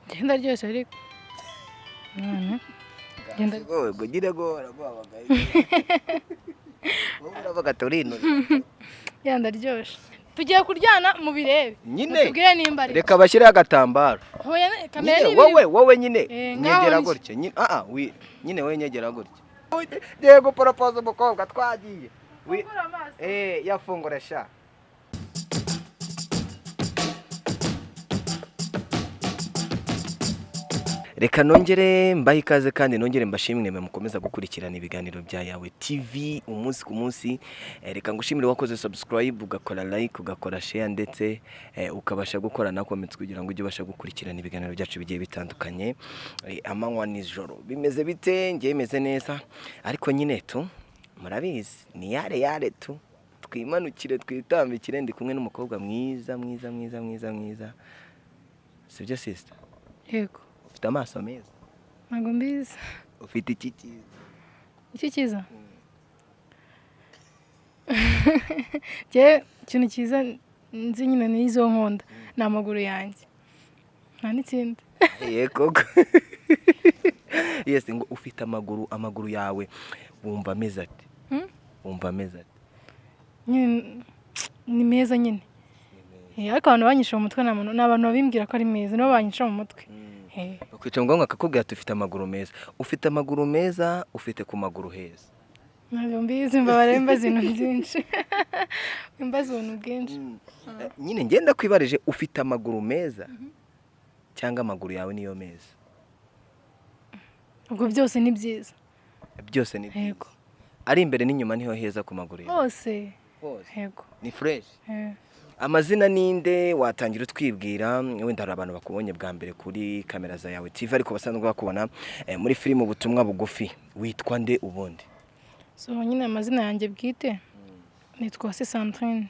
Genda ryose ariko. Genda go gire go arabagaye. Wowe uravuga Torino. Yanda ryoshe. Tugiye kuryana mu birebe. Nyine. Tubwire nimba ari. Reka bashyire agatambaro. Hoya kamera ni. Wowe nyine nyegera gutya. Nyine wowe nyegera gutya. Yego propose umukobwa twagiye. Yafungura sha. Reka nongere mbahe ikaze kandi nongere mbashimire mwe mukomeza gukurikirana ibiganiro bya Yawe TV umunsi ku munsi. Reka ngushimire wakoze subscribe, ugakora like, ugakora share ndetse ukabasha gukora na comments kugira ngo ujye ubasha gukurikirana ibiganiro byacu bigiye bitandukanye. Amanywa n'ijoro bimeze bite? Ngiye meze neza ariko nyine tu murabizi ni yare tu twimanukire twitambikire ndi kumwe n'umukobwa mwiza. Sibyo sister? Yego. Ufite amaso meza. Ntago mbizi. Ufite iki cyiza? Iki cyiza? Ikintu cyiza nzi nyine n'izo nkunda ni amaguru yanjye. Nta n'ikindi. Yego. Yes, ngo ufite amaguru yawe wumva meza ati? Wumva meza ati? Ni meza nyine. Ariko abantu banyisha mu mutwe n'abantu babimbwira ko ari meza no banyisha mu mutwe. Ukwica ngo akakubwira ati ufite amaguru meza. Ufite amaguru meza, ufite ku maguru heza. Ntabwo mbizi mbabare mbazi ibintu byinshi. Mbazi ibintu bwinshi. Nyine ngenda kwibarije ufite amaguru meza cyangwa amaguru yawe niyo meza? Ubwo byose ni byiza. Byose ni byiza. Ari imbere n'inyuma niho heza ku maguru yawe. Hose. Yego. Ni fresh. Amazina ninde watangira utwibwira? Wenda hari abantu bakubonye bwa mbere kuri kamera za Yawe TV ariko basanzwe bakubona muri filime ubutumwa bugufi. Witwa nde ubundi? So nyine amazina yanjye bwite nitwa Sandrine.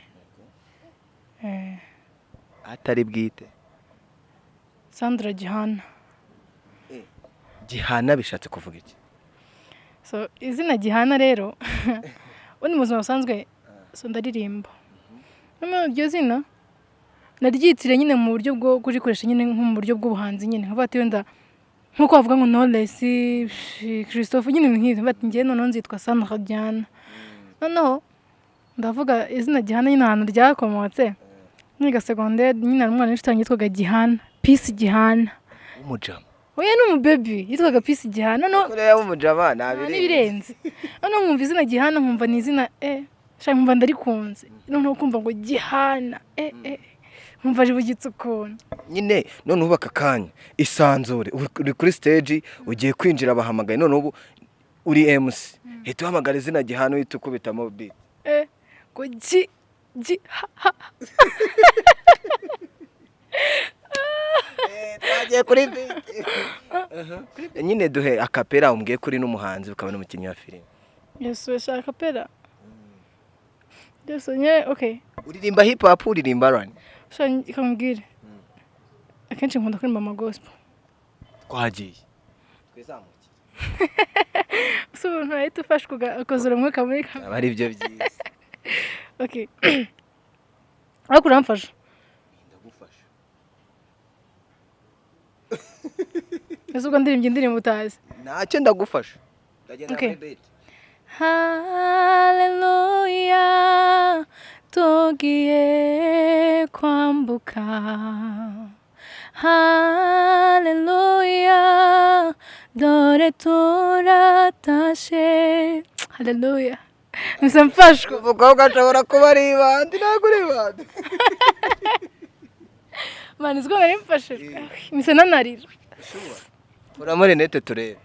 Atari bwite? Sandra Gihana. Gihana bishatse kuvuga iki? So izina Gihana rero undi muzima usanzwe so ndaririmba. Iryo zina naryitire nyine mu buryo bwo kurikoresha nyine nko mu buryo bw'ubuhanzi nyine nkafata wenda nkuko bavuga ngo Knowless, Christophe nyine nk'ibyo bati ngiye noneho nzitwa Sandra Gihana. Noneho ndavuga izina Gihana nyine ahantu ryakomotse niga secondaire nyine umwana w'inshitanye yitwaga Gihana, Peace Gihana. Umujama. Oya n'umubaby yitwaga Peace Gihana. No kure y'umujama nabirenze. Noneho nkumva izina Gihana nkumva ni izina shaka mva ndarikunze. Noneho kumva ngo Gihana nkumva ari bugitsukona. Nyine none ubaka kanya isanzure uri kuri stage ugiye kwinjira bahamagaye none ubu uri MC. Hita uhamagara izina Gihana uhita ukubitamo beat. Ngo ha. Twagiye kuri beat. Nyine duhe akapera umbwiye kuri n'umuhanzi ukaba n'umukinnyi wa filime. Yes, we shaka akapera. Yes, okay. Uririmba hip hop uririmba run? So ikambwire. Akenshi nkunda kuririmba ama gospel. Twagiye. Twizamukiye. So ntahita ufashwa ukozura umwuka muri kamera. Abari byo byiza. Okay. Ariko uramfasha. Ndagufasha. Ese ubwo ndirimba indirimbo utazi? Ntacyo ndagufasha. Ndagenda kuri beat. Hallelujah, tugiye kwambuka. Hallelujah, dore turatashe. Hallelujah. Mfashwa. Umukobwa ashobora kuba ari ibandi ntabwo uri ibandi. Mani ziko nari mfashe. Mise nanarira. Uramure nete turebe.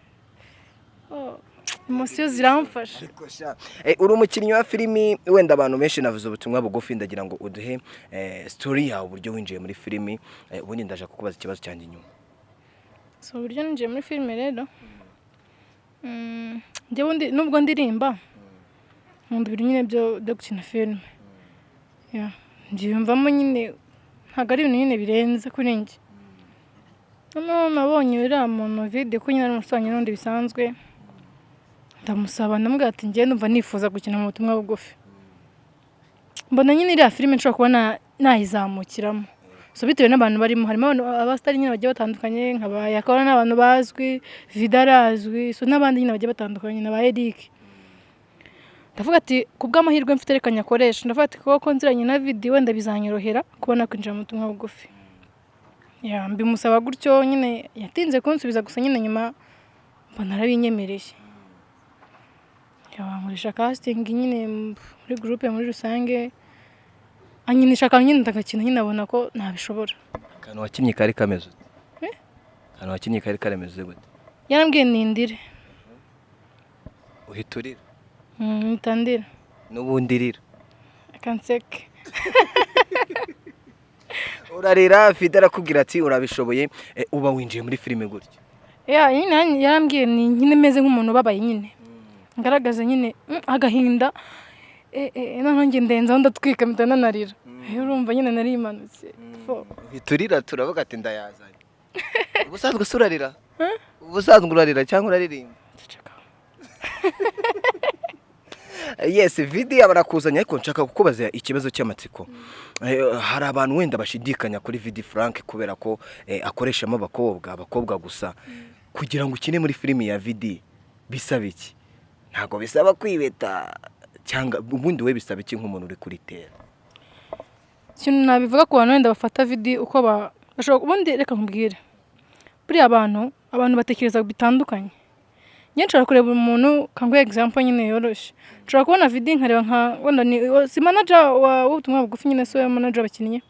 Emotion ziramfasha. Uri umukinnyi wa filimi wenda abantu benshi navuze ubutumwa bugufi ndagira ngo uduhe story yawe uburyo winjiye muri filimi ubundi ndaje kukubaza ikibazo cyanjye nyuma. So uburyo ninjiye muri filime rero njye nubwo ndirimba nkunda ibintu nyine byo gukina filime. Ndiyumvamo nyine ntabwo ari ibintu nyine birenze kuri njye. Nabonye uriya muntu video ko nyine ari umusanye n'undi bisanzwe ndamusaba ndamubwira ati ngiye numva nifuza gukina mu butumwa bugufi. Mbona nyine iriya filime nshobora kuba nayizamukiramo so bitewe n'abantu barimo harimo abasitari nyine bagiye batandukanye nk'abayakora n'abantu bazwi vidarazwi so n'abandi nyine bagiye batandukanye n'aba Eric ndavuga ati kubw'amahirwe mfite reka nyakoresha ndavuga ati koko nziranye na video wenda bizanyorohera kubona kwinjira mu butumwa bugufi mbimusaba gutyo nyine yatinze kunsubiza gusa nyine nyuma mbona arabinyemereye nkoresha casting nyine muri groupe muri rusange anyinisha akantu nyine ndagakina nyine abona ko ntabishobora. Akantu wakinnye kari kameze akantu wakinnye kari karemeze gute? Yarambwiye nindire. Uhiturira? Ntandira. N'ubundi rira? Akanseke. Urarira Fide arakubwira ati urabishoboye uba winjiye muri filime gutyo. Nyine yarambwiye ni nyine meze nk'umuntu babaye nyine. Ngaragaza nyine agahinda noneho nge ndenzaho ndatwika mpita nanarira. Urumva nyine nari imanutse. Uhiturira turavuga ati ndayazanye. Ubusanzwe surarira? Ubusanzwe urarira cyangwa uraririmba? Yes, Fide abarakuzanya ariko nshaka kukubaza ikibazo cy'amatsiko. Hari abantu wenda bashidikanya kuri Fide Frank kubera ko akoreshamo abakobwa gusa. Kugira ngo ukine muri filime ya Fide bisaba iki? Ntago bisaba kwibeta cyangwa ubundi we bisaba iki nk'umuntu uri kuri tera? Kintu nabivuga ku bantu wenda bafata Fide uko bashobora ubundi reka nkubwire. Buri abantu batekereza bitandukanye. Nshobora kureba umuntu kanguye example nyine yoroshye. Nshobora kubona Fide nkareba nka wenda ni si manager wa ubutumwa bugufi nyine so manager bakinnye.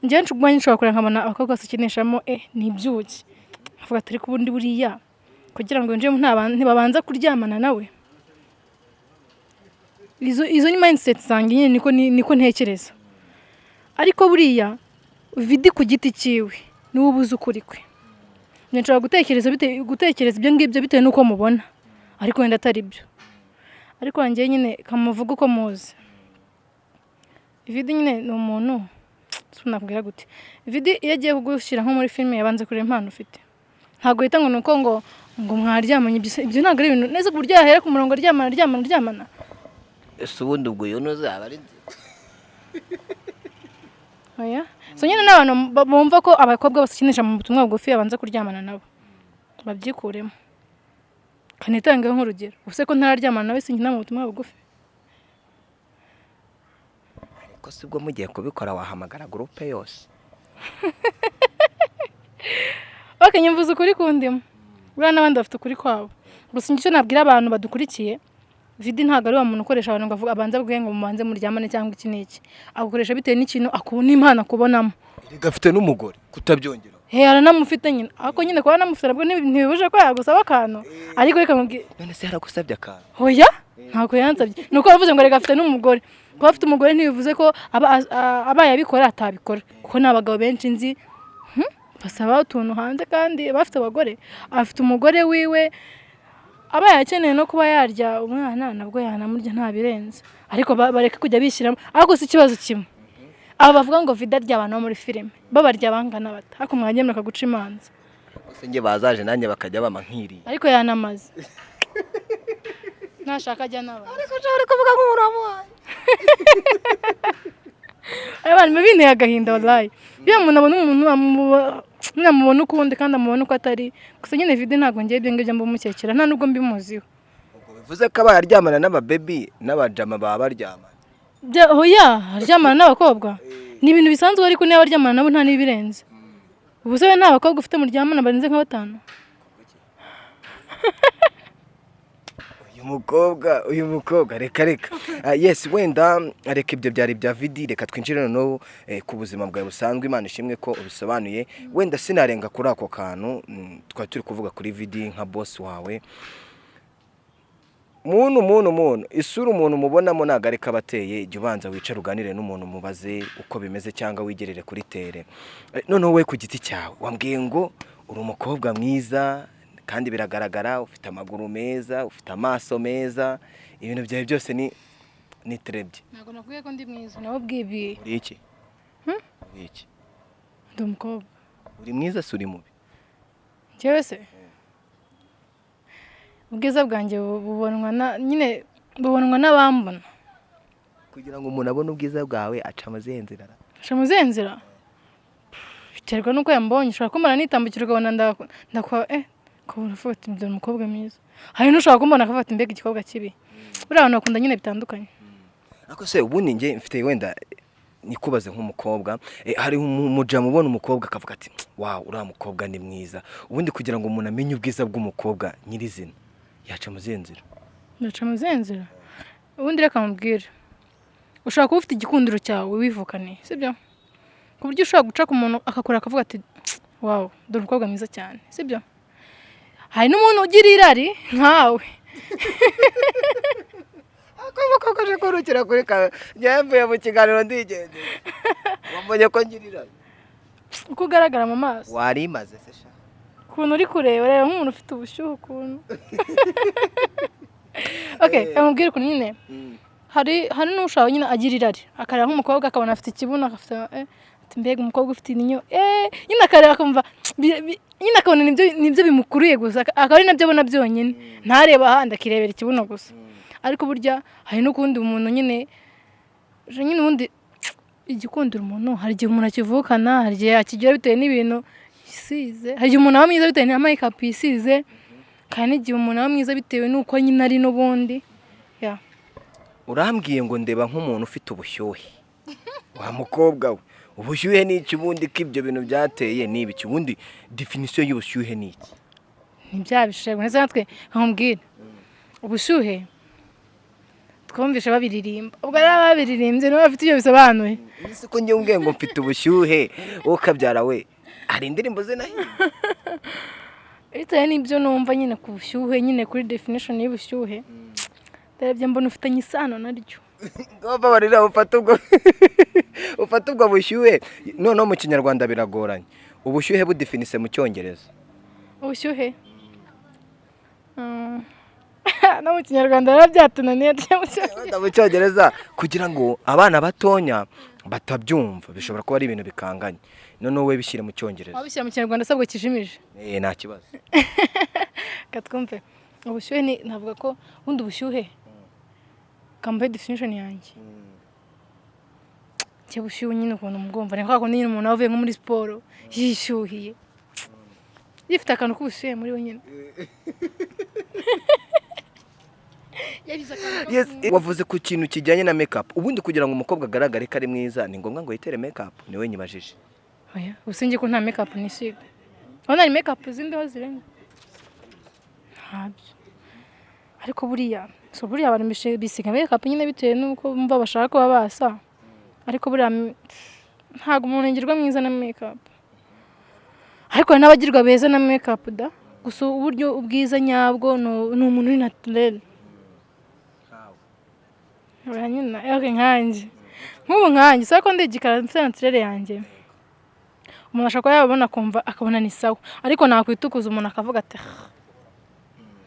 Njye nshobora kureba nkabona abakobwa bakinishamo ni ibyuki. Avuga ati ariko ubundi buriya kugira ngo nje ntibabanza kuryamana nawe. Izo ni mindset zanjye nyine niko ntekereza. Ariko buriya Fide ku giti ciwe ni ubuze ukuri kwe. Nshobora gutekereza ibyo ngibyo bitewe nuko mubona ariko wenda atari byo. Ariko wanjye nyine kamuvuga uko muzi. Fide nyine ni umuntu sunabwira gute. Fide iyo agiye kugushyira nko muri filime yabanze kureba impano ufite. Ntago yita ngo nuko ngo mwaryamanye ibyo ntago ari ibintu neza ku buryo yahera ku murongo ryamana. Ese ubundi ubwo yo nozaba ari Oya. So nyine n'abantu bumva ko abakobwa bakinisha mu butumwa bugufi abanza kuryamana nabo. Babyikuremo. Kanitanga nk'urugero. Use ko ntararyamana nawe sinkina mu butumwa bugufi. Ariko sibwo mugiye kubikora wahamagara groupe yose. Bakanyumvuza ukuri kundimo. Bura n'abandi bafite ukuri kwabo. Gusa icyo nabwira abantu badukurikiye Fide ntago ari wa muntu ukoresha abantu ngavuga abanza bwe ngo mubanze muryamane cyangwa iki n'iki. Agukoresha bitewe n'ikintu akubona impano akubonamo. Gafite n'umugore kutabyongera. Aranamufite nyine. Ako nyine kwa namufite nabwo ntibibuje ko yagusaba akantu. Ariko reka mubwire. None se yaragusabye akantu? Oya? Ntago yansabye. Nuko bavuze ngo reka afite n'umugore. Kuba afite umugore ntibivuze ko abaye abikora atabikora. Kuko n'abagabo benshi nzi basaba utuntu hanze kandi bafite abagore. Afite umugore wiwe abaye akeneye no kuba yarya umwana nabwo yanamurya ntabirenze. Ariko bareka kujya bishyiramo. Ahubwo si ikibazo kimwe. Aba bavuga ngo Fide arya abantu muri filime. Babarya bangana bata. Ariko mwagenda kaguca imanza. Ese nge bazaje nanjye bakajya bamankiri. Ariko yanamaze. Nashaka ajya naba. Ariko kuvuga nk'uramu. Abantu binteye agahinda wallahi. Biya umuntu abona umuntu namubona ukundi kandi amubona uko atari. Gusa nyine Fide ntago ngiye ibyo ngibyo mbumukekera nta nubwo mbimuziho. Ubwo bivuze ko abaryamana n'abababy n'abajama baba baryamana. Oya, aryamana n'abakobwa. Ni ibintu bisanzwe ariko niba aryamana nabo nta nibirenze. Ubu se nta bakobwa ufite muryamana barenze nka 5. Uyu mukobwa reka. Yes wenda reka ibyo byari bya Fide reka twinjire no ku buzima bwawe busanzwe Imana ishimwe ko ubisobanuye. Wenda sinarenga kuri ako kantu twari turi kuvuga kuri Fide nka boss wawe. Muntu isura umuntu mubonamo nagareka bateye ijye ubanza wicara uganire n'umuntu mubaze uko bimeze cyangwa wigerere kuri tere. None wowe ku giti cyawe wambwiye ngo uri umukobwa mwiza kandi biragaragara ufite amaguru meza ufite amaso meza ibintu byawe byose ni trebye. Ntago nakwiye ko ndi mwiza nawe bwibi. Uri iki? Uri iki? Ndi umukobwa. Uri mwiza suri mubi? Jewe se ubwiza bwanjye bubonwa n'abambona. Kugira ngo umuntu abone ubwiza bwawe aca mu zenzira. Aca mu zenzira? biterwa nuko yambonye ushobora kumbona nitambukira ukabona ndakwa ukabona ufite umukobwa mwiza, hari n'ushobora kumbona akafata imbega igikobwa kibi, buriya abantu bakunda nyine bitandukanye. ariko se ubundi njye mfite wenda nikubaze nk'umukobwa, hari umujama ubona umukobwa akavuga ati wow uriya mukobwa ni mwiza, ubundi kugira ngo umuntu amenye ubwiza bw'umukobwa nyirizina yaca mu zihe nzira? Yaca mu zihe nzira? Ubundi reka mubwire, ushobora kuba ufite igikundiro cyawe wivukaniye, sibyo? Ku buryo ushobora guca ku muntu akakora akavuga ati wow dore umukobwa mwiza cyane, sibyo? Hari n'umuntu ugira irari nkawe. Akaba kaje kurukira kuri kawe nyamvuye mu kiganiro ndigendera wambonye ko ngira irari Uko ugaragara mu maso, warimaze se sha ukuntu uri kureba reba nk'umuntu ufite ubushyuhe ukuntu. Okay, amubwire ukuntu nyine hari n'ushaka nyine agira irari akareba nk'umukobwa akabona afite ikibuno akafite ati mbega umukobwa ufite inyo nyine akareba akumva nyine akabona nibyo bimukuruye gusa, akaba ari nabyo abona byonyine, ntareba ahandi akirebera ikibuno gusa. Ariko burya hari n'ukundi umuntu nyine ubundi igikundira umuntu hari igihe umuntu akivukana, hari igihe akigira bitewe n'ibintu yisize, hari igihe umuntu aba mwiza bitewe na make-up yisize, kandi n'igihe umuntu aba mwiza bitewe n'uko nyine ari n'ubundi. urambwiye ngo ndeba nk'umuntu ufite ubushyuhe wa mukobwa we, ubushyuhe ni iki ubundi ko ibyo bintu byateye ni ibiki? Ubundi definition y'ubushyuhe ni iki? Ni bya bishego neza natwe nkambwira ubushyuhe twumvisha babiririmba, ubwo ari babiririmbye nibo bafite ibyo bisobanuye. Ese ko njye umbwiye ngo mfite ubushyuhe wowe ukabyara we, hari indirimbo ze nahiye bitewe n'ibyo numva nyine ku bushyuhe, nyine kuri definition y'ubushyuhe ndarebye mbona ufitanye isano naryo. ngomba barira ufata ubwo bushyuhe. Noneho mu kinyarwanda biragoranye, ubushyuhe budefinise mu cyongereza? Ubushyuhe no mu kinyarwanda rero byatunaniye mu cyongereza kugira ngo abana batonya batabyumva bishobora kuba ari ibintu bikanganye, noneho we bishyire mu cyongereza. wabishyira mu kinyarwanda asabwa kijimije. Nta kibazo. Katwumve ubushyuhe ni navuga ko ubundi ubushyuhe kambaye definition yanjye cyo bushyuhe nyine ukuntu mugomba ni kwa kundi nyine umuntu avuye nko muri siporo yishyuhiye yifite akantu k'ubushyuhe muri we nyine. Yes, wavuze ku kintu kijyanye na make-up. Ubundi kugira ngo umukobwa agaragare ko ari mwiza ni ngombwa ngo yitere make-up? Niwe nyibajije. Oya, usinge ko nta make-up nisiga. Ubona ni make-up zindi ho zirenga. Ntabyo. Ariko buriya abantu bisiga make-up nyine bitewe n'uko bumva bashaka kuba basa. Ariko buriya ntago umuntu ngirwa mwiza na make-up. Ariko n'abagirwa beza na make-up da. Gusa uburyo ubwiza nyabwo ni umuntu uri naturel. Uranyina nkanjye nk'ubu nkanjye sako ndigikara mfite naturel yanjye, umuntu ashaka yabona kumva akabona ni sawa, ariko nakwitukuza umuntu akavuga ati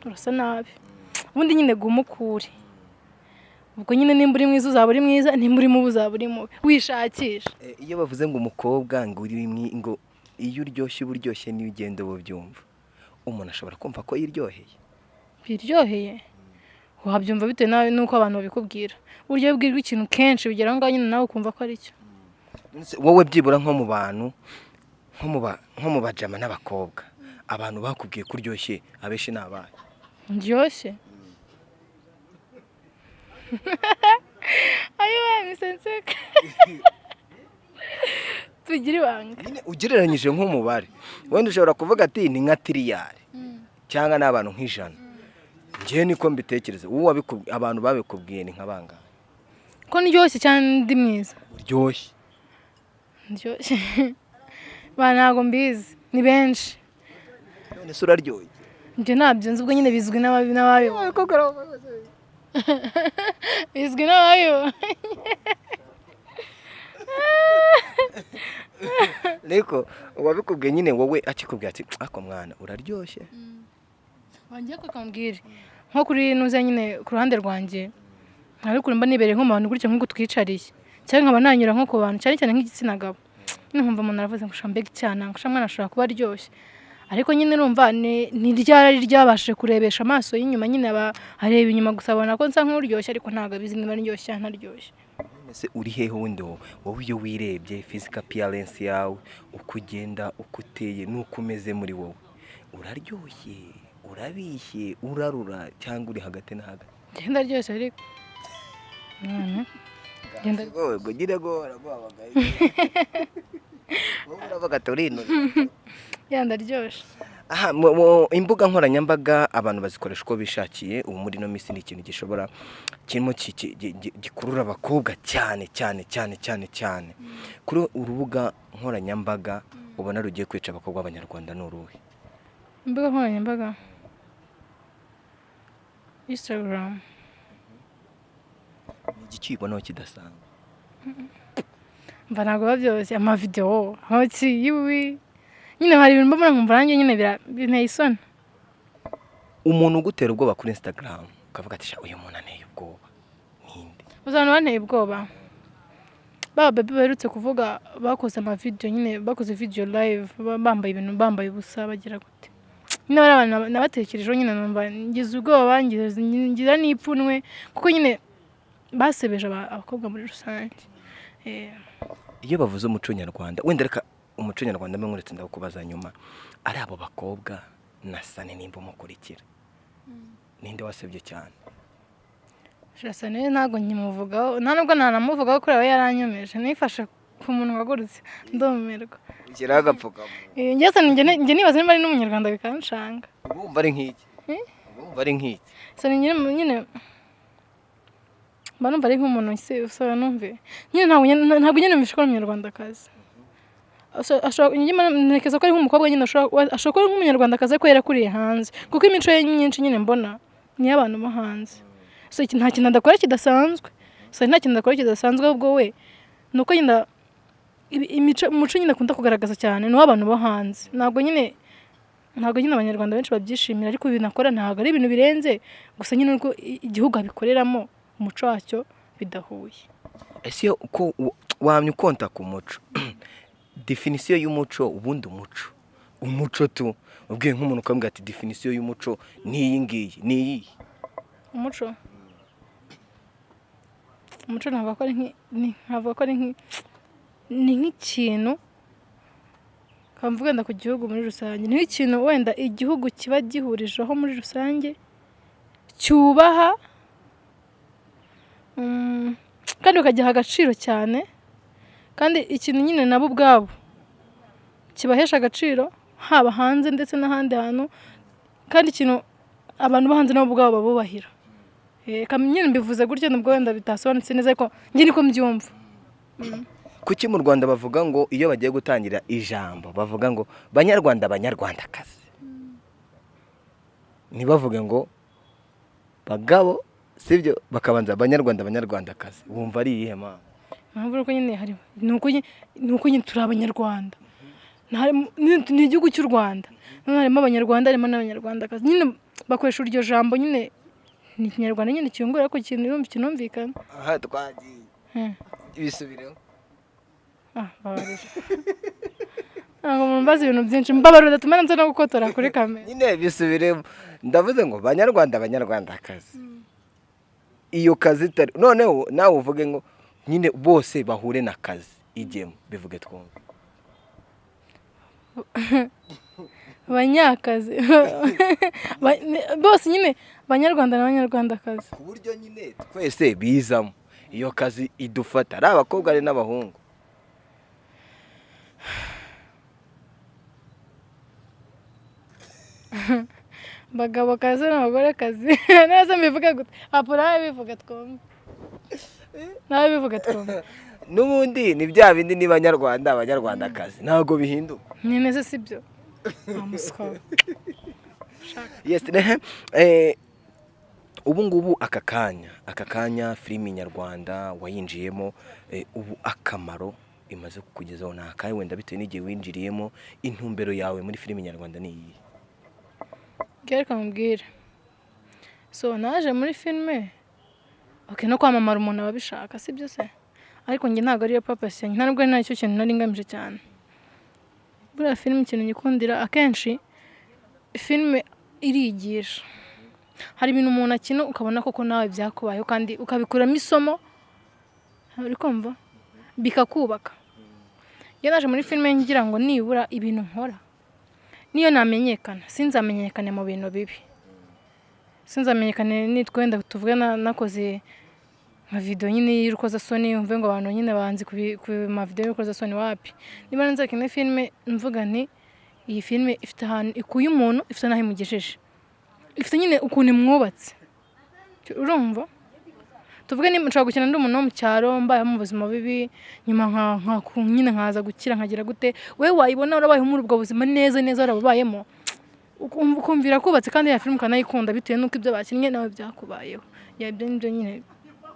urasa nabi. Ubundi nyine gumukure, ubwo nyine nimba uri mwiza uzaba uri mwiza, nimba uri mubi uzaba uri mubi, wishakisha. Iyo bavuze ngo umukobwa ngo iyo uryoshye uburyoshye niyo ugenda ubyumva, umuntu ashobora kumva ko yiryoheye. Biryoheye wabyumva bitewe nawe nuko abantu babikubwira. Buryo bwirwa ikintu kenshi bigera ngaho nyine nawe ukumva ko ari cyo. Wowe byibura nko mu bantu nko mu bajama n'abakobwa, abantu bakubwiye ko uryoshye abeshi nabaye? Ndyoshye ayiwe misenseka tugira ibanga. Nyine ugereranyije nk'umubare wenda ushobora kuvuga ati ni nka tiriyari cyangwa n'abantu nk'ijana. Ngiye niko mbitekereza, wowe abantu babikubwiye ni nk'abangana? Ko ndyoshye cyane ndi mwiza? Uryoshye ntago mbizi, ni benshi. None se uraryoye? Njye ntabyo nzi, ubwo nyine bizwi n'ababi bizwi n'ababi. Niko wabikubwiye nyine wowe akikubwira ati ako mwana uraryoshye? Wangiye kakambwire nko kuri nuze nyine ku ruhande rwanjye nkabikura mba nibereye nko mu bantu gutyo nk'uko twicariye, cyangwa nkaba nanyura nko ku bantu cyane cyane nk'igitsina gabo, nyine nkumva umuntu aravuze ngo shambega cyane ngo mwana ashobora kuba aryoshye, ariko nyine numva ni ryari ryabashije kurebesha amaso y'inyuma, nyine aba areba inyuma gusa abona ko nsa nk'uryoshye, ariko ntabwo abizi niba aryoshye cyangwa ntaryoshye. ese uri hehe wundi wowe iyo wirebye physical appearance yawe uko ugenda uko uteye nuko umeze muri wowe uraryoshye urabishye urarura cyangwa uri hagati na hagati genda ryoshye ariko genda go gire go rababagaye wowe uravuga torino yanda ryoshye aha imbuga nkoranyambaga abantu bazikoresha uko bishakiye ubu muri no minsi ni ikintu gishobora kirimo gikurura abakobwa cyane kuri urubuga nkoranyambaga ubona rugiye kwica abakobwa b'abanyarwanda n'uruhe imbuga nkoranyambaga Instagram ni igiki ubonaho kidasanzwe mva ntabwo babyoroshye amavideo hoti yiwi nyine hari ibintu mbona nkumva nanjye nyine binteye isoni umuntu ugutera ubwoba kuri Instagram ukavuga ati uyu muntu anteye ubwoba ninde uzana banteye ubwoba baba baby baherutse kuvuga bakoze amavideo nyine bakoze video live bambaye ibintu bambaye ubusa bagira gute nyine bari abantu nabatekerejeho nyine numva ngize ubwoba ngira n'ipfunwe kuko nyine basebeje abakobwa muri rusange iyo bavuze umuco nyarwanda wenda reka umuco nyarwanda mwe uretse ndakubaza nyuma ari abo bakobwa nasane nimba umukurikira ninde wasebye cyane Sane ntago nkimuvugaho nta nubwo nanamuvugaho kuri we yaranyomeje nifashe ku muntu wagurutse ndomerwa ukira agapfukamo njye nibaza niba ari n'umunyarwanda bikanshanga ubumva ari nk'iki ubumva ari nk'iki Sane nyine mba numva ari nk'umuntu usaba numve nyine ntabwo nyine mbishobora umunyarwandakazi ntekereza ko ari nk'umukobwa nyine ashobora kuba ari nk'umunyarwandakazi ariko yarakuriye hanze kuko imico ye myinshi nyine mbona niyo abantu bo hanze nta kintu adakora kidasanzwe nta kintu adakora kidasanzwe ahubwo we ni uko nyine umuco nyine akunda kugaragaza cyane ni uw'abantu bo hanze ntabwo nyine abanyarwanda benshi babyishimira ariko ibintu akora ntabwo ari ibintu birenze gusa nyine uko igihugu abikoreramo umuco wacyo bidahuye ese uko wamye ukonta ku muco definisiyo y'umuco ubundi umuco tu ubwiye nk'umuntu ukambwira ati definisiyo y'umuco ni iyi ngiyi ni iyi umuco ntabwo ko ari nk'ikintu kamvuga wenda ku gihugu muri rusange ni nk'ikintu wenda igihugu kiba gihurijeho muri rusange cyubaha kandi ukagiha agaciro cyane kandi ikintu nyine nabo ubwabo kibahesha agaciro haba hanze ndetse n'ahandi hantu kandi ikintu abantu bo hanze nabo ubwabo babubahira nyine mbivuze gutyo nubwo wenda bitasobanutse neza ariko njye niko mbyumva kuki mu Rwanda bavuga ngo iyo bagiye gutangira ijambo bavuga ngo banyarwandakazi ntibavuge ngo bagabo sibyo bakabanza banyarwandakazi wumva ari iyihe mpamvu mpamvu ko nyine hari ni uko nyine turi abanyarwanda ni igihugu cy'u Rwanda harimo abanyarwanda harimo n'abanyarwandakazi nyine bakoresha iryo jambo nyine ni ikinyarwanda nyine cyungura ariko kinumvikana aha twagiye ibisubireho babarira ntabwo mumbaza ibintu byinshi mbabarira udatuma nza no gukotora kuri kamera nyine bisubiremo ndavuze ngo banyarwandakazi iyo kazi itari noneho nawe uvuge ngo nyine bose bahure na kazi igemo bivuge twumve banyakazi bose nyine banyarwanda n'abanyarwandakazi ku buryo nyine twese bizamo iyo kazi idufata ari abakobwa ari n'abahungu bagabo kazi n'abagore kazi neza mbivuga gute apura bivuga twumve n'ubundi ni bya bindi ni abanyarwandakazi ntabwo bihinduka ni neza sibyo amuswa yes ubu ngubu aka kanya filimi nyarwanda wayinjiyemo ubu akamaro imaze kukugezaho ni akahe wenda bitewe n'igihe winjiriyemo intumbero yawe muri filimi nyarwanda ni iyi reka mubwire naje muri filime no kwamamara umuntu ababishaka sibyo se ariko njye ntabwo ariyo purpose yanjye ntabwo ari nacyo kintu nari ngamije cyane buriya filime ikintu nyikundira akenshi filime irigisha hari ibintu umuntu akina ukabona koko nawe byakubayeho kandi ukabikuramo isomo uri kumva bikakubaka. Iyo naje muri filime ngira ngo nibura ibintu nkora niyo namenyekana sinzamenyekane mu bintu bibi, sinzamenyekane nitwenda tuvuge nakoze nka video nyine y'urukoza soni umve ngo abantu nyine banzi ku ma video y'urukoza soni wapi. Niba nzakina filime mvuga nti iyi filime ifite ahantu ikuye umuntu, ifite naho imugejeje, ifite nyine ukuntu imwubatse. Urumva tuvuge ni nshaka gukina ndi umuntu wo mu cyaro mbaye mu buzima bibi, nyuma nyine nkaza gukira nkagira gute, we wayibona urabaye muri ubwo buzima neza warabayemo, ukumvira kubatse kandi ya filime kanayikunda bitewe nuko ibyo bakinnye nawe byakubayeho. Yabyo nibyo nyine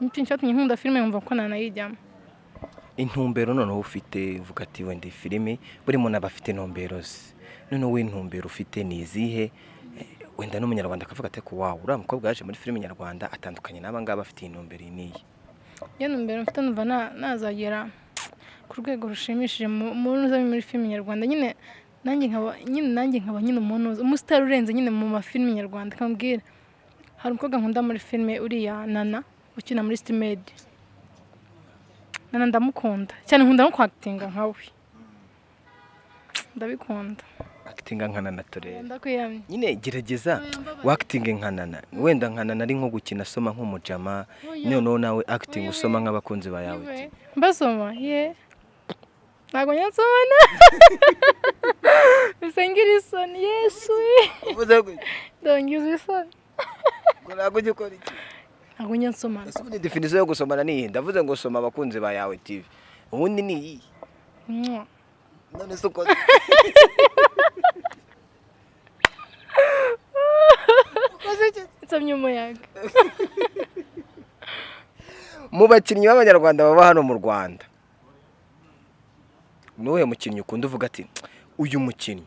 nshatumye nkunda filime yumva ko nanayijyamo. Intumbero noneho ufite uvuga ati wenda filime buri muntu aba afite intumbero ze, noneho intumbero ufite ni izihe? Wenda n'umunyarwanda akavuga ati ko wow uriya mukobwa yaje muri filime nyarwanda atandukanye n'aba ngaba afite intumbero niyi. Iyo ntumbero mfite numva nazagera ku rwego rushimishije muri filime nyarwanda, nyine nanjye nkaba umuntu umustar urenze nyine mu mafilime nyarwanda. Kambwira hari umukobwa nkunda muri filime uriya Nana ukina muri Stimmed. Nana ndamukunda cyane, nkunda no kwactinga nkawe, ndabikunda actinga nkana na turere. Ndakwiyamye Nyine gerageza acting nkanana, wenda nkanana ari nko gukina soma nk'umujama, noneho nawe acting usoma nk'abakunzi ba yawe. Mbasoma ntago nyansona bisengira isoni Yesu uvuze gute? ndongiza isoni Ntabwo ugikora iki? ntago nyansoma. Ese ubundi definition yo gusomana ni ndavuze ngo soma abakunzi ba yawe TV, ubundi ni iyi none se uko nsomye umuyaga. mu bakinnyi b'abanyarwanda baba hano mu Rwanda, nuwe mukinnyi ukunda uvuga ati uyu mukinnyi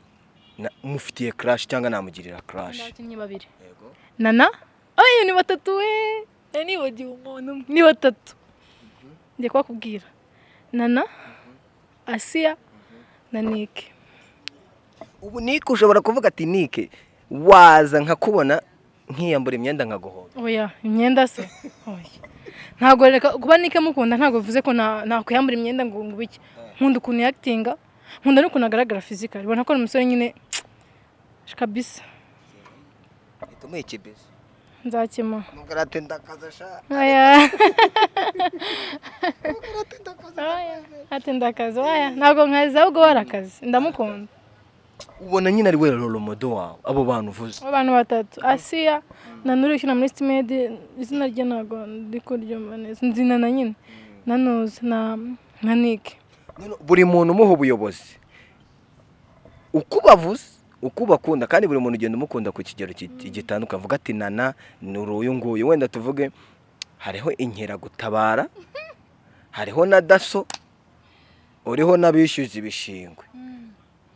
mufitiye crush cyangwa namugirira crush? Abakinnyi babiri. Nana ni batatu we, nibagiwe umuntu ni batatu. Ngiye kubakubwira Nana, Asiya na Nike. Ubu Nike ushobora kuvuga ati Nike waza nkakubona nkiyambura imyenda nkaguhora? Oya imyenda se oya, ntago reka kuba Nike mukunda ntago bivuze ko nakuyambura imyenda ngo biki. Nkunda ukuntu actinga, nkunda n'ukuntu agaragara physical, ubona ko umusore nyine kabisa. Itume ikibese nzakima mugarate ndakaza sha. Oya ati ndakaza oya, ntago nkaza ahubwo warakazi, ndamukunda. Ubona nyine ari we role model wawe abo bantu uvuze? Abantu batatu, Asiya na Nuri ukina muri Stimmed, izina rye ntago ndi kuryumva neza, nzina na nyine nanuze na Nike. Buri muntu umuha ubuyobozi uko bavuze uko bakunda, kandi buri muntu ugenda umukunda ku kigero gitandukanye. Avuga ati Nana ni uyu nguyu, wenda tuvuge hariho inkeragutabara, hariho na daso, uriho n'abishyuza ibishingwe.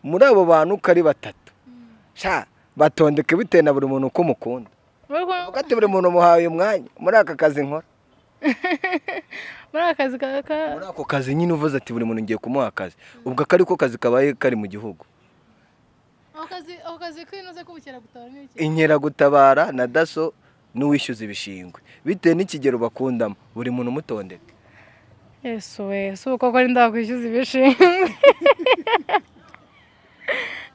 Muri abo bantu uko ari batatu sha batondeke bitewe na buri muntu uko mukunda. Avuga ati buri muntu umuhaye umwanya muri aka kazi nkora. Muri akazi muri ako kazi nyine uvuze ati buri muntu ngiye kumuha akazi, ubwo akari ko kazi kabaye kari mu gihugu. ako kazi kwinoze kubukera gutabara n'iki? Inkeragutabara na daso n'uwishyuza ibishingwe, bitewe n'ikigero bakundamo buri muntu umutondeke. Yesu we, so koko ari ndakwishyuza ibishingwe.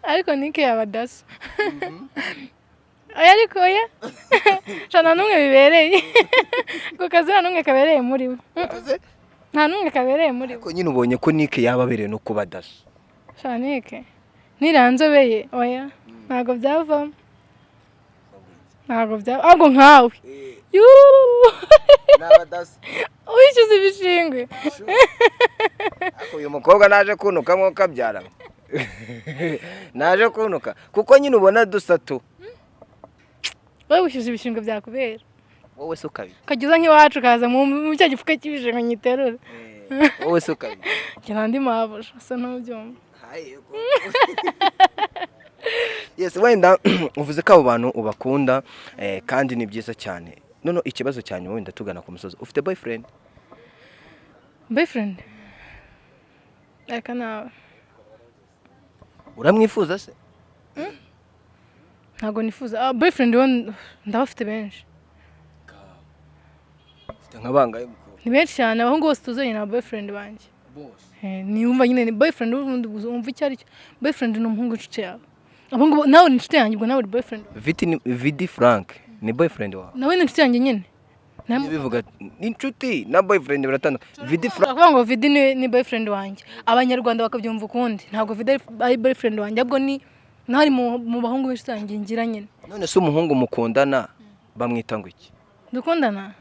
Ariko Nike yaba daso. Ariko oya nta n'umwe bibereye ku kazi, nta n'umwe kabereye muri we, nta n'umwe kabereye muri we. Ko nyine ubonye ko Nike yababereye no kuba daso. Nike niranzobeye oya ntago byavamo, ahubwo nkawe n'abadaso wishyuza ibishingwe. Uyu mukobwa naje kunuka nko kabyara naje kunuka kuko nyine ubona dusatu. Wowe wishyuza ibishingwe byakubera wowe se ukabi kageza nk'iwacu kaza mu cya gifuka cy'ibishingwe nyiterura. wowe se ukabi cyandi mabusha asa n'ubyumva. Yes, wenda uvuze ko abo bantu ubakunda kandi ni byiza cyane. None ikibazo cyane wenda tugana ku musozo, ufite boyfriend? Boyfriend? Eka nawe uramwifuza se? Ntago nifuza boyfriend, ndabafite benshi. Ufite nkabangaye mukuru? ni benshi cyane abahungu bose tuzanye na boyfriend banjye niyumva nyine ni boyfriend ubundi umva icyo ari cyo boyfriend ni umuhungu inshuti yawe abahungu nawe ni inshuti yanjye ubwo nawe uri boyfriend Vidi Frank ni boyfriend wawe nawe ni inshuti yanjye nyine bivuga inshuti na boyfriend biratandukanye Vidi Frank bavuga ngo Vidi ni boyfriend wanjye abanyarwanda bakabyumva ukundi ntabwo Vidi ari boyfriend wanjye ahubwo ni nari mu bahungu b'inshuti yanjye ngira nyine none se umuhungu mukundana bamwita ngo iki dukundana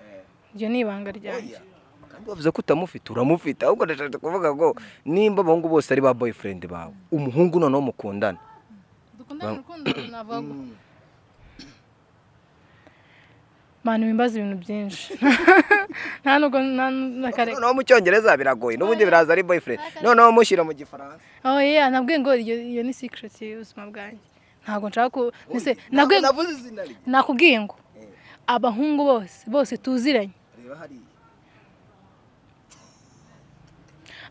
ibyo ni ibanga ryanjye kandi bavuze ko utamufite uramufite ahubwo ndashaka kuvuga ngo nimba abahungu bose ari ba boyfriend bawe umuhungu noneho mukundana dukundana urukundo navuga manu bimbaza ibintu byinshi nta nubwo nakare noneho mu cyongereza biragoye n'ubundi biraza ari boyfriend noneho mushyira mu gifaransa yeah nabwiye ngo iyo ni secret y'ubuzima bwanjye ntabwo nshaka ko navuze izina rye nakubwiye ngo abahungu bose tuziranye reba hariya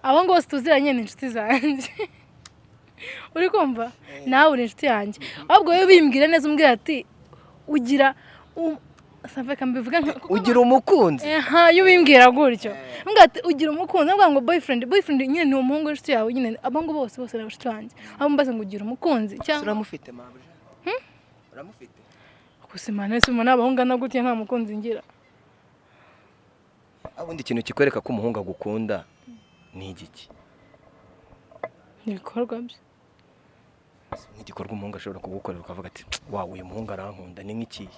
abahungu bose tuziranye ni inshuti zanjye uri kumva nawe uri inshuti yanjye ahubwo wowe bimbwira neza umbwira ati ugira ugira umukunzi iyo ubimbwira gutyo mbwira ati ugira umukunzi avuga ngo boyfriend nyine ni umuhungu w'inshuti yawe nyine abahungu bose ni abashuti banjye aho mbaze ngo ugira umukunzi cyangwa uramufite mabuje uramufite gusa imana ese umuntu abahungu ana gutya nta mukunzi ngira ubundi ikintu kikwereka ko umuhungu agukunda ni igiki ibikorwa bye nk'igikorwa umuhungu ashobora kugukorera ukavuga ati wawe uyu muhungu arankunda ni nk'ikihe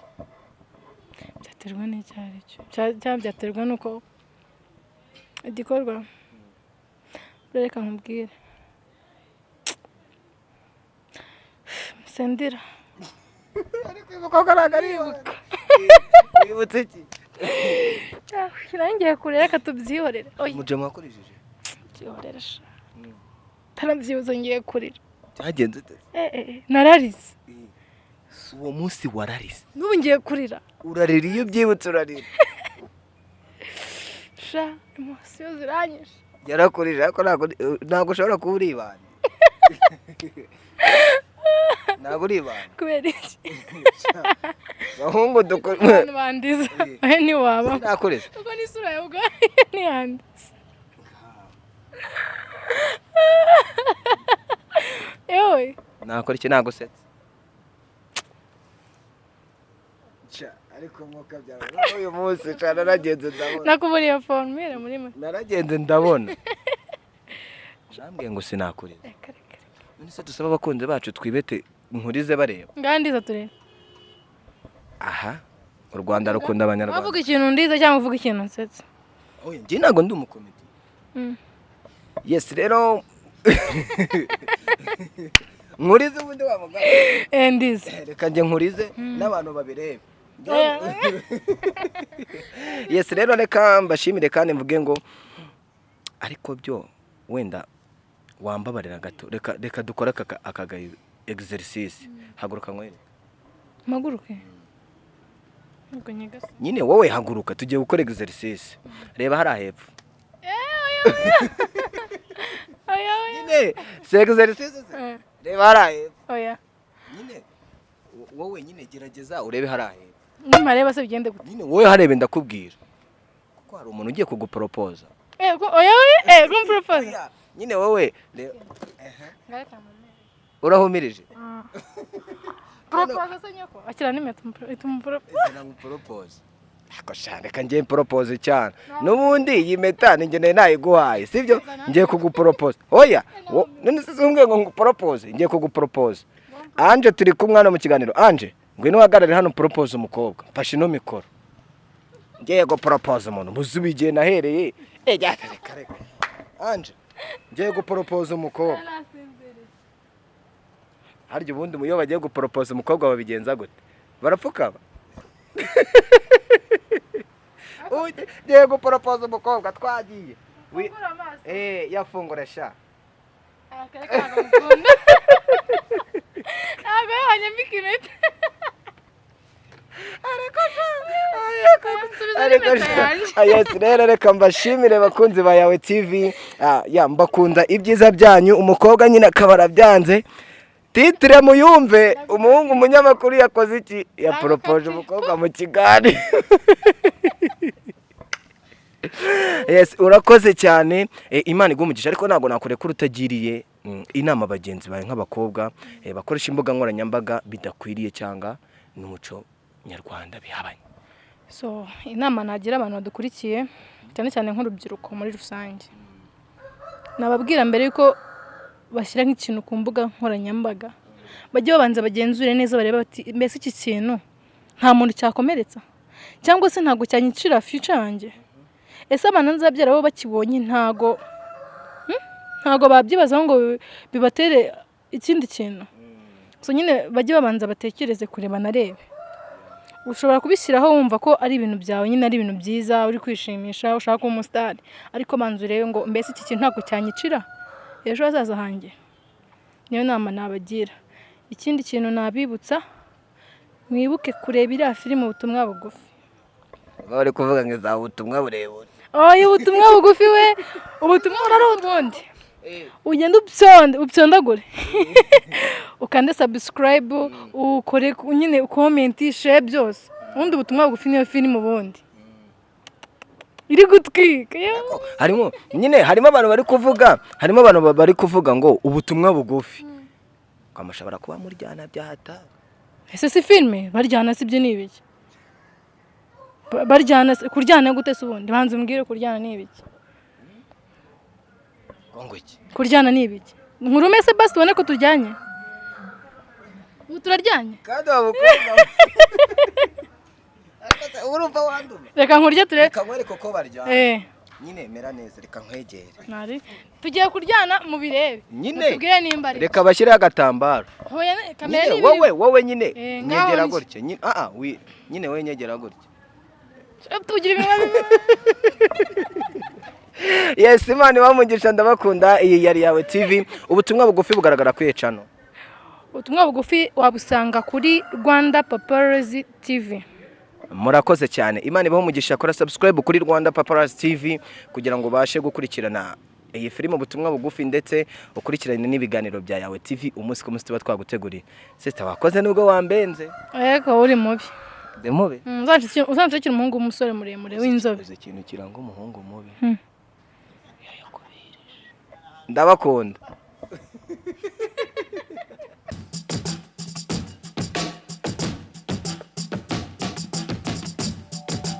byaterwa n'icyo ari cyo cyangwa byaterwa n'uko igikorwa reka nkubwire sendira ariko ibuka ko ntabwo aribuka wibutse iki ngiye kure reka tubyihorere umujama wakoresheje byihorere sha tarabyibuze ngiye kurira cyagenze nararize uwo munsi wararize n'ubu ngiye kurira urarira iyo byibutse urarira sha emosiyo ziranyishe yarakurije ariko ntabwo ushobora kuba uri ibanga ntabwo uri ibanga kubera iki bahungu dukora bandiza ahe ntiwaba nakureze kuko n'isura yawe ubwayo ntiyandiza yewe nakora iki nagusetse ariko mwuka byawe uyu munsi cyane naragenze ndabona nakuburiye formule muri mwe naragenze ndabona nambwiye ngo sinakureze none se dusaba abakunzi bacu twibete nkurize bareba ngandiza turebe aha u Rwanda rukunda abanyarwanda wavuga ikintu ndiza cyangwa uvuga ikintu nsetse oya njye ntabwo ndi umukomedi yes rero nkurize ubundi wavuga ndiza reka njye nkurize n'abantu babirebe yes rero reka mbashimire kandi mvuge ngo ariko byo wenda wambabarira gato reka dukora aka exercise haguruka nkwere maguruke nyine wowe haguruka tugiye gukora exercise reba hari ahepfo nyine se exercise reba hari ahepfo oya nyine wowe nyine gerageza urebe hari ahepfo nimareba se bigende gute nyine wowe harebe ndakubwira kuko hari umuntu ugiye kugupropose oya kumpropose nyine wowe urahumirije propose se nyoko akira nimeta itumumpropose ako shaka reka ngiye propose cyane n'ubundi iyi meta ninjye nayiguhaye sibyo ngiye kugupropose oya none se umbwiye ngo ngupropose ngiye kugupropose Anje turi kumwe hano mu kiganiro Anje ngwino uhagarare hano propose umukobwa mfashe ino mikoro ngiye gupropose umuntu muzubigiye nahereye reka Anje ngiye gupropose umukobwa harya ubundi muyo bagiye gupropose umukobwa babigenza gute barapfukaba ngiye gupropose umukobwa twagiye yafungura sha rero reka mbashimire bakunzi ba Yawe TV mbakunda ibyiza byanyu umukobwa nyine akaba arabyanze titire muyumve umuhungu umunyamakuru yakoze iki yaporopoje umukobwa mu kiganiro Yes, urakoze cyane. Imana igumugisha ariko ntago nakurekura utagiriye inama bagenzi bawe nk'abakobwa bakoresha imbuga nkoranyambaga bidakwiriye cyangwa n'umuco nyarwanda bihabanye. So inama nagira abantu badukurikiye cyane cyane nk'urubyiruko muri rusange, nababwira mbere yuko bashyira nk'ikintu ku mbuga nkoranyambaga bajye babanza bagenzure neza bareba bati mbese iki kintu nta muntu cyakomeretsa cyangwa se ntago cyanyicira future yanjye. Ese abana nzabyara bo bakibonye ntago babyibazaho ngo bibatere ikindi kintu. So nyine bajye babanza batekereze kureba narebe. Ushobora kubishyiraho wumva ko ari ibintu byawe nyine ari ibintu byiza uri kwishimisha ushaka kuba umustar, ariko banza urebe ngo mbese iki kintu ntago cyanyicira ejo hazaza hanjye. Niyo nama nabagira. Ikindi kintu nabibutsa, mwibuke kureba iriya filime ubutumwa bugufi. Bari kuvuga ngo za ubutumwa burebure. Ubutumwa bugufi we, ubutumwa burari ubundi. Ugenda upyondagure. Ukande subscribe, ukore nyine comment, share byose. Ubundi ubutumwa bugufi niyo filime ubundi. Iri gutwika. Harimo abantu bari kuvuga ngo ubutumwa bugufi. Kamashobora kuba muryana byahata. Ese si filime baryana sibyo nibiki? Baryana kuryana gute se ubundi? Banze umbwire kuryana nibiki? Ngo iki? Kuryana nibiki? Nkurume se basi tubone ko tujyanye. Ubu turaryanye? Kandi abukobwa. Urumva wandume. Reka nkurye turebe. Reka nkwereke ko baryana. Nyine mera neza reka nkwegere. Nari. Tugiye kuryana mu birebe. Tubwire nimba ari. Reka bashyire agatambaro. Hoya kamera ni wowe nyine nyegera gutya. Nyine wowe nyegera gutya. Tugira ibintu. Yes, Imana bamugisha ndabakunda. Iyi yari yawe TV. Ubutumwa bugufi bugaragara kuri channel. Ubutumwa bugufi wabusanga kuri Rwanda Paparazzi TV. Murakoze cyane. Imana bamugisha kora subscribe kuri Rwanda Paparazzi TV kugira ngo bashe gukurikirana iyi filime ubutumwa bugufi ndetse ukurikirane n'ibiganiro bya yawe TV umunsi ku munsi tuba twaguteguriye. Sister wakoze nubwo wambenze. Yego uri mubi. De mubi. Uzanshakira umuhungu w'umusore muremure w'inzobe. Ikintu kiranga umuhungu mubi. Ndabakunda.